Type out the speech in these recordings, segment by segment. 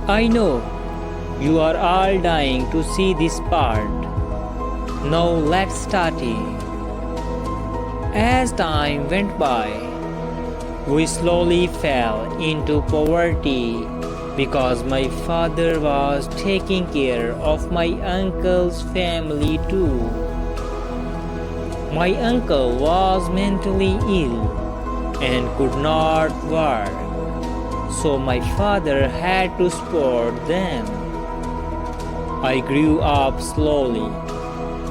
I know you are all dying to see this part. Now let's start it. As time went by, we slowly fell into poverty because my father was taking care of my uncle's family too. My uncle was mentally ill and could not work, so my father had to support them. I grew up slowly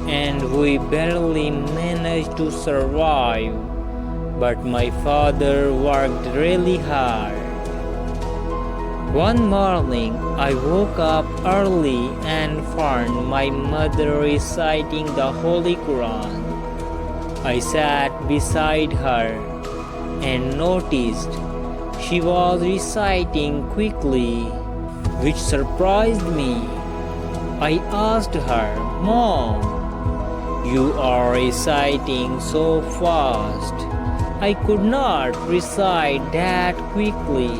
and we barely managed to survive, but my father worked really hard. One morning, I woke up early and found my mother reciting the Holy Quran. I sat beside her and noticed she was reciting quickly, which surprised me. I asked her, "Mom, you are reciting so fast. I could not recite that quickly."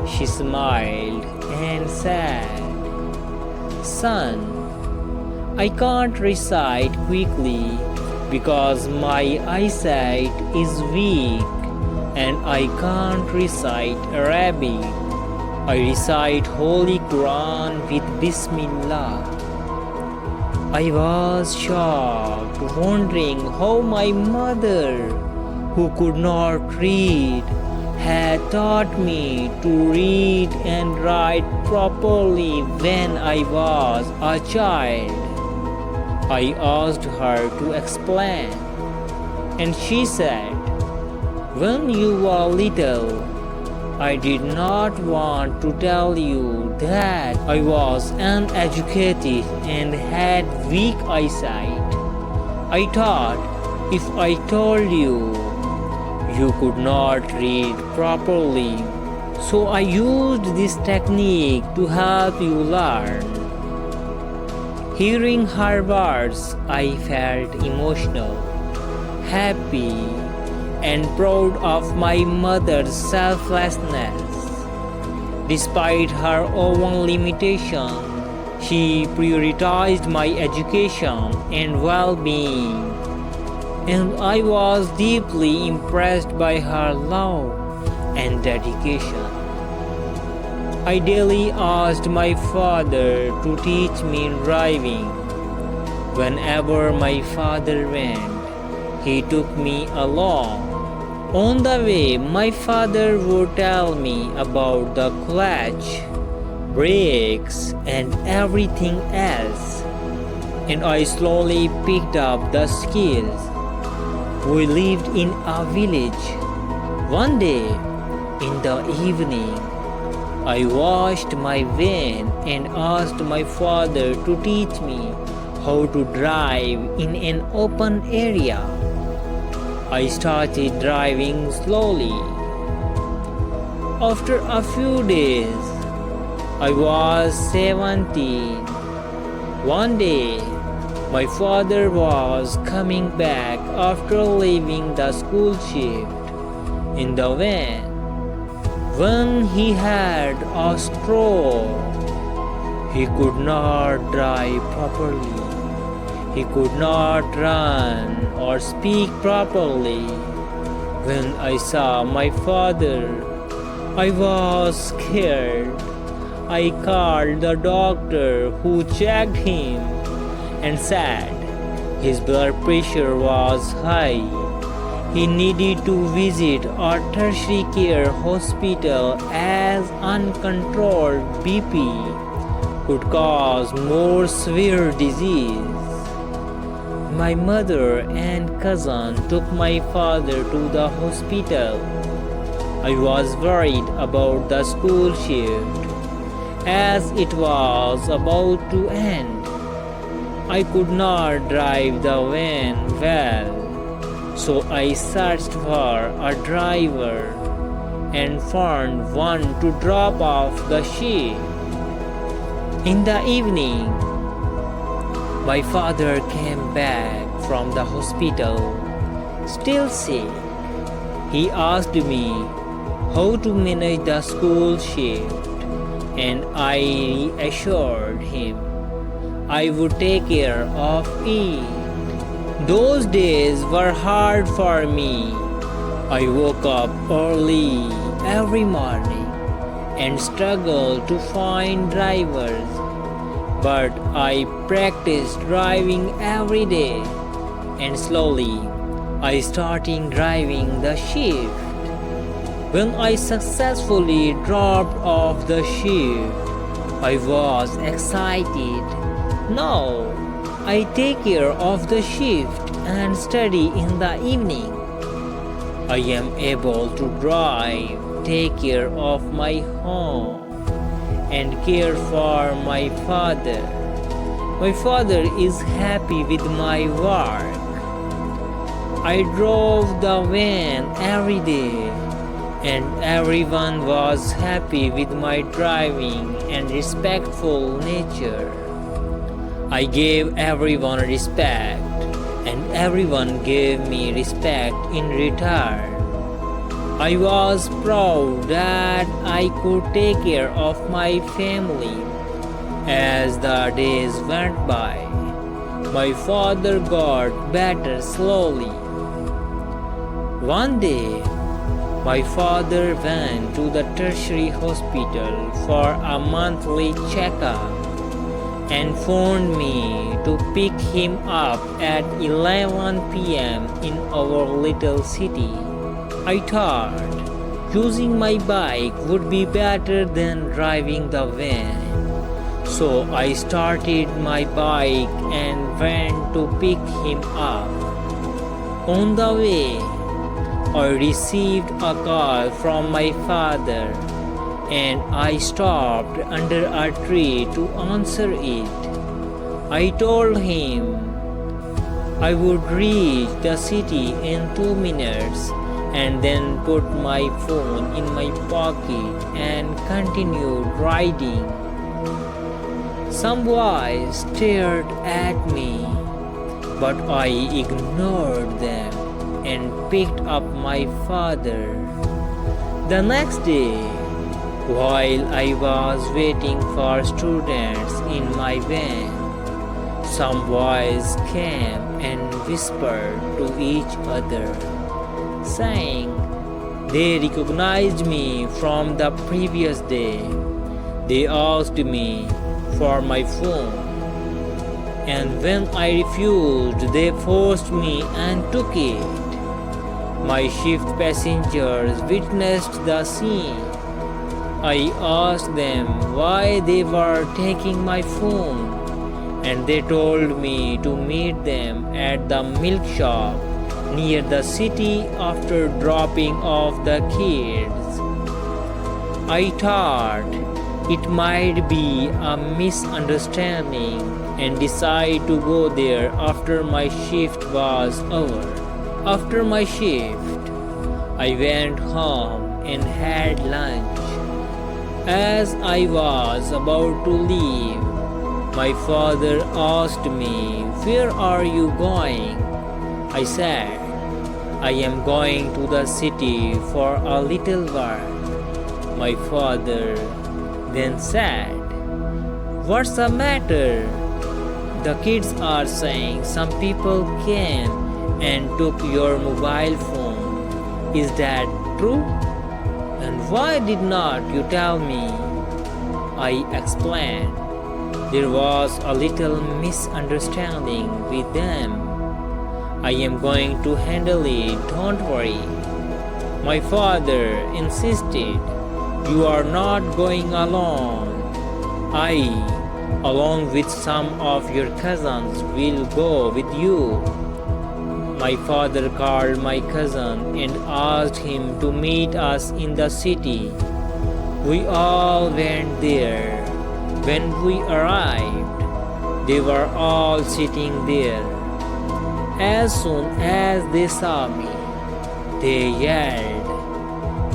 She smiled and said, "Son, I can't recite quickly because my eyesight is weak and I can't recite Arabic. I recite Holy Quran with Bismillah." I was shocked, wondering how my mother, who could not read, had taught me to read and write properly when I was a child. I asked her to explain, and she said, "When you were little, I did not want to tell you that I was uneducated and had weak eyesight. I thought if I told you, you could not read properly, so I used this technique to help you learn." Hearing her words, I felt emotional, happy, and proud of my mother's selflessness. Despite her own limitation, she prioritized my education and well-being, and I was deeply impressed by her love and dedication. I daily asked my father to teach me driving. Whenever my father went, he took me along. On the way, my father would tell me about the clutch, brakes, and everything else, and I slowly picked up the skills. We lived in a village. One day, in the evening, I washed my van and asked my father to teach me how to drive in an open area. I started driving slowly. After a few days, I was 17. One day, my father was coming back after leaving the school shift in the van when he had a stroke. He could not drive properly. He could not run or speak properly. When I saw my father, I was scared. I called the doctor who checked him and said his blood pressure was high. He needed to visit a tertiary care hospital as uncontrolled BP could cause more severe disease. My mother and cousin took my father to the hospital. I was worried about the school shift as it was about to end. I could not drive the van well, so I searched for a driver and found one to drop off the shift. In the evening, my father came back from the hospital, still sick. He asked me how to manage the school shift and I assured him I would take care of it. Those days were hard for me. I woke up early every morning and struggled to find drivers, but I practiced driving every day, and slowly I started driving the shift. When I successfully dropped off the shift, I was excited. Now I take care of the shift and study in the evening. I am able to drive, take care of my home, and care for my father. My father is happy with my work. I drove the van every day, and everyone was happy with my driving and respectful nature. I gave everyone respect, and everyone gave me respect in return. I was proud that I could take care of my family. As the days went by, my father got better slowly. One day, my father went to the tertiary hospital for a monthly checkup and phoned me to pick him up at 11 p.m. in our little city. I thought using my bike would be better than driving the van. So I started my bike and went to pick him up. On the way, I received a call from my father, and I stopped under a tree to answer it. I told him I would reach the city in 2 minutes and then put my phone in my pocket and continued riding. Some boys stared at me, but I ignored them and picked up my father. The next day, while I was waiting for students in my van, some boys came and whispered to each other, saying they recognized me from the previous day. They asked me for my phone, and when I refused, they forced me and took it. My shift passengers witnessed the scene. I asked them why they were taking my phone, and they told me to meet them at the milk shop near the city after dropping off the kids. I thought it might be a misunderstanding and decided to go there after my shift was over. After my shift, I went home and had lunch. As I was about to leave, my father asked me, "Where are you going?" I said, "I am going to the city for a little work." My father then said, "What's the matter? The kids are saying some people came and took your mobile phone. Is that true? And why did not you tell me?" I explained. There was a little misunderstanding with them. "I am going to handle it, don't worry." My father insisted, "You are not going alone. I, along with some of your cousins, will go with you." My father called my cousin and asked him to meet us in the city. We all went there. When we arrived, they were all sitting there. As soon as they saw me, they yelled,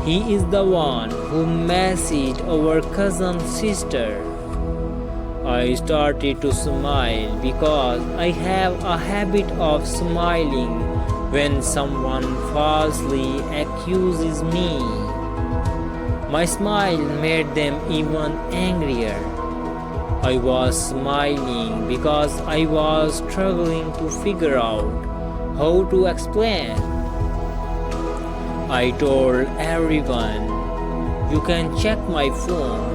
"He is the one who messaged our cousin's sister." I started to smile because I have a habit of smiling when someone falsely accuses me. My smile made them even angrier. I was smiling because I was struggling to figure out how to explain. I told everyone, "You can check my phone.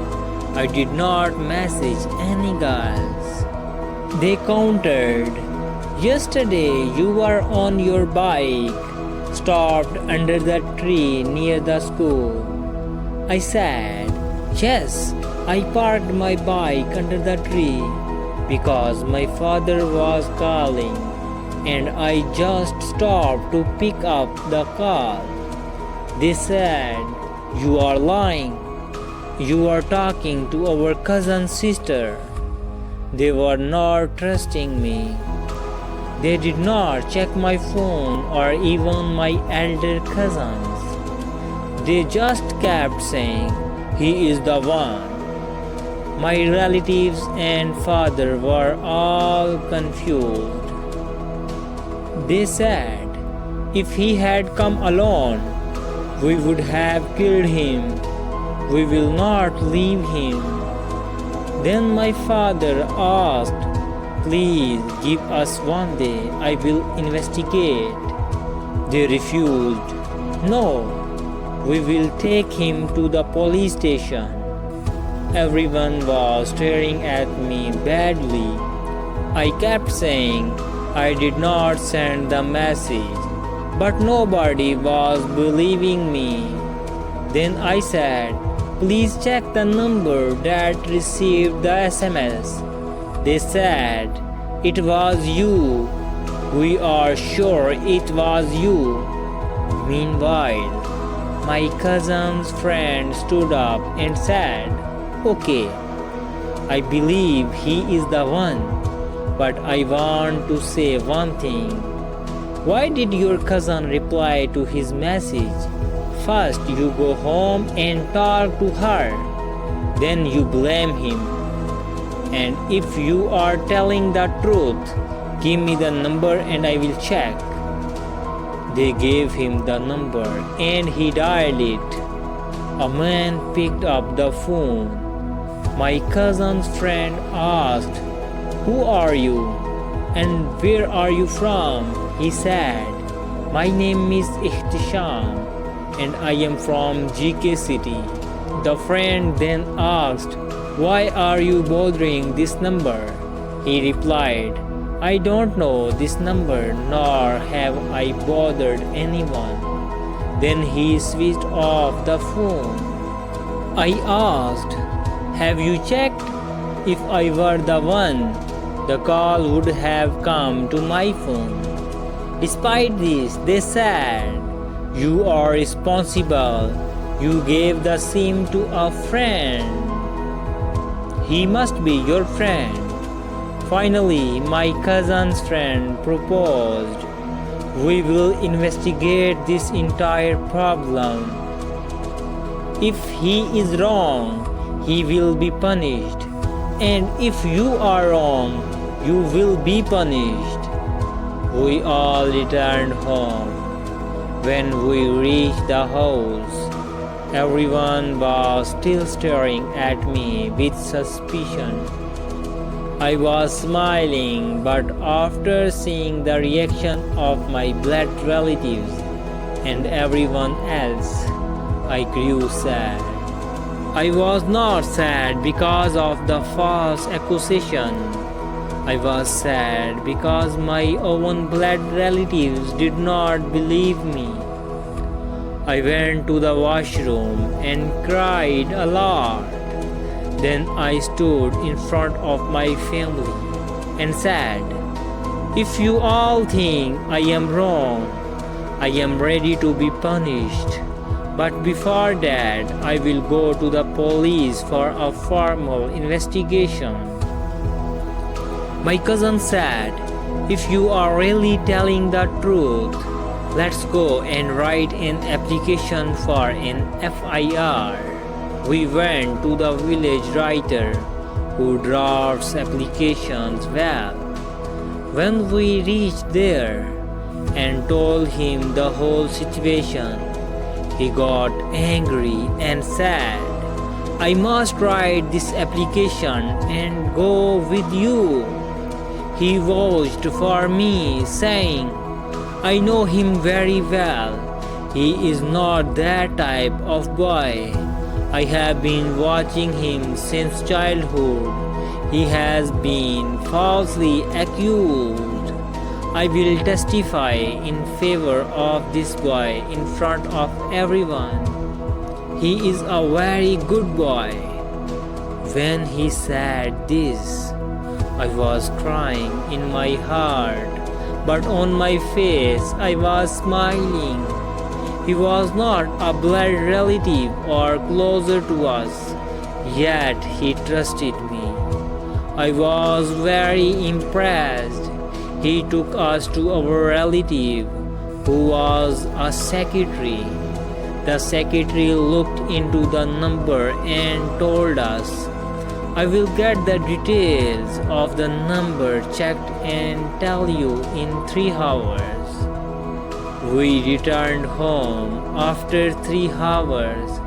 I did not message any girls." They countered, "Yesterday you were on your bike, stopped under the tree near the school." I said, "Yes, I parked my bike under the tree because my father was calling and I just stopped to pick up the call." They said, "You are lying. You are talking to our cousin's sister." They were not trusting me. They did not check my phone or even my elder cousins. They just kept saying, "He is the one." My relatives and father were all confused. They said, "If he had come alone, we would have killed him. We will not leave him." Then my father asked, "Please give us one day, I will investigate." They refused. "No, we will take him to the police station." Everyone was staring at me badly. I kept saying I did not send the message, but nobody was believing me. Then I said, "Please check the number that received the SMS." They said, "It was you. We are sure it was you." Meanwhile, my cousin's friend stood up and said, "Okay, I believe he is the one, but I want to say one thing. Why did your cousin reply to his message? First you go home and talk to her, then you blame him. And if you are telling the truth, give me the number and I will check." They gave him the number and he dialed it. A man picked up the phone. My cousin's friend asked, "Who are you and where are you from?" He said, "My name is Ihtisham and I am from GK City." The friend then asked, "Why are you bothering this number?" He replied, "I don't know this number nor have I bothered anyone." Then he switched off the phone. I asked, "Have you checked? If I were the one, the call would have come to my phone." Despite this, they said, "You are responsible. You gave the SIM to a friend. He must be your friend." Finally, my cousin's friend proposed, "We will investigate this entire problem. If he is wrong, he will be punished. And if you are wrong, you will be punished." We all returned home. When we reached the house, everyone was still staring at me with suspicion. I was smiling, but after seeing the reaction of my blood relatives and everyone else, I grew sad. I was not sad because of the false accusation. I was sad because my own blood relatives did not believe me. I went to the washroom and cried a lot. Then I stood in front of my family and said, "If you all think I am wrong, I am ready to be punished. But before that, I will go to the police for a formal investigation." My cousin said, "If you are really telling the truth, let's go and write an application for an FIR." We went to the village writer who drafts applications well. When we reached there and told him the whole situation, He got angry and said, "I must write this application and go with you." He vouched for me, saying, "I know him very well. He is not that type of boy. I have been watching him since childhood. He has been falsely accused. I will testify in favor of this boy in front of everyone. He is a very good boy." When he said this, I was crying in my heart, but on my face I was smiling. He was not a blood relative or closer to us, yet he trusted me. I was very impressed. He took us to our relative, who was a secretary. The secretary looked into the number and told us, "I will get the details of the number checked and tell you in 3 hours." We returned home after 3 hours.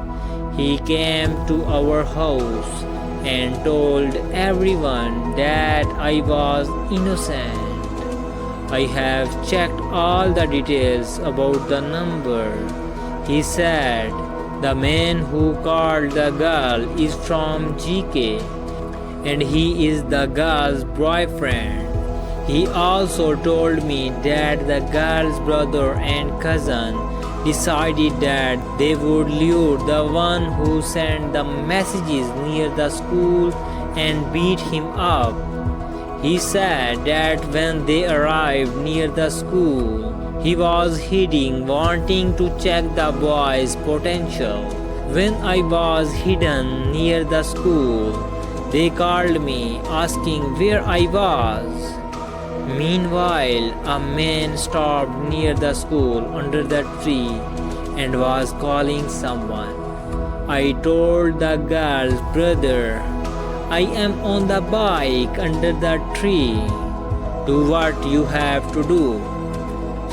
He came to our house and told everyone that I was innocent. "I have checked all the details about the number," he said. "The man who called the girl is from GK, and he is the girl's boyfriend. He also told me that the girl's brother and cousin decided that they would lure the one who sent the messages near the school and beat him up. He said that when they arrived near the school, he was hiding, wanting to check the boy's potential. When I was hidden near the school, they called me, asking where I was. Meanwhile, a man stopped near the school under the tree and was calling someone. I told the girl's brother, "I am on the bike under the tree. Do what you have to do."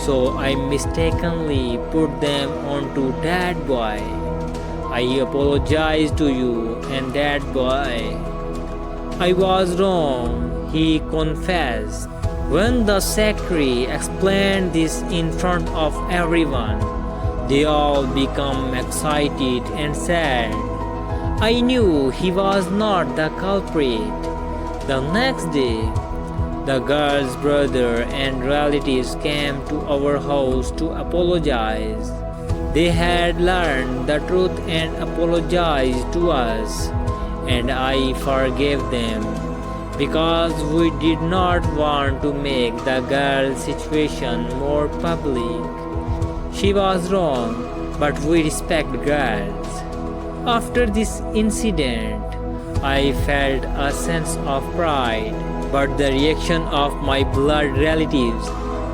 So I mistakenly put them onto that boy. "I apologize to you and that boy. I was wrong," he confessed. When the secretary explained this in front of everyone, they all became excited and said, "I knew he was not the culprit." The next day, the girl's brother and relatives came to our house to apologize. They had learned the truth and apologized to us, and I forgave them, because we did not want to make the girl's situation more public. She was wrong, but we respect girls. After this incident, I felt a sense of pride, but the reaction of my blood relatives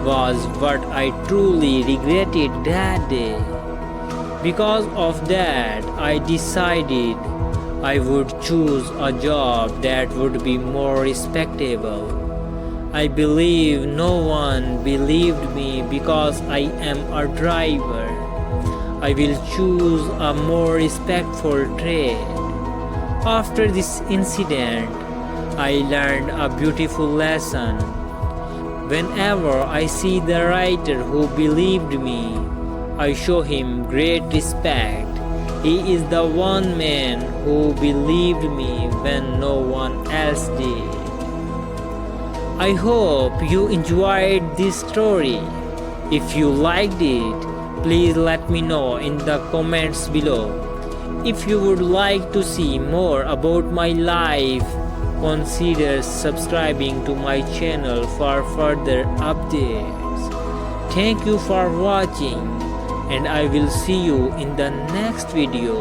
was what I truly regretted that day. Because of that, I decided I would choose a job that would be more respectable. I believe no one believed me because I am a driver. I will choose a more respectful trade. After this incident, I learned a beautiful lesson. Whenever I see the writer who believed me, I show him great respect. He is the one man who believed me when no one else did. I hope you enjoyed this story. If you liked it, please let me know in the comments below. If you would like to see more about my life, consider subscribing to my channel for further updates. Thank you for watching, and I will see you in the next video.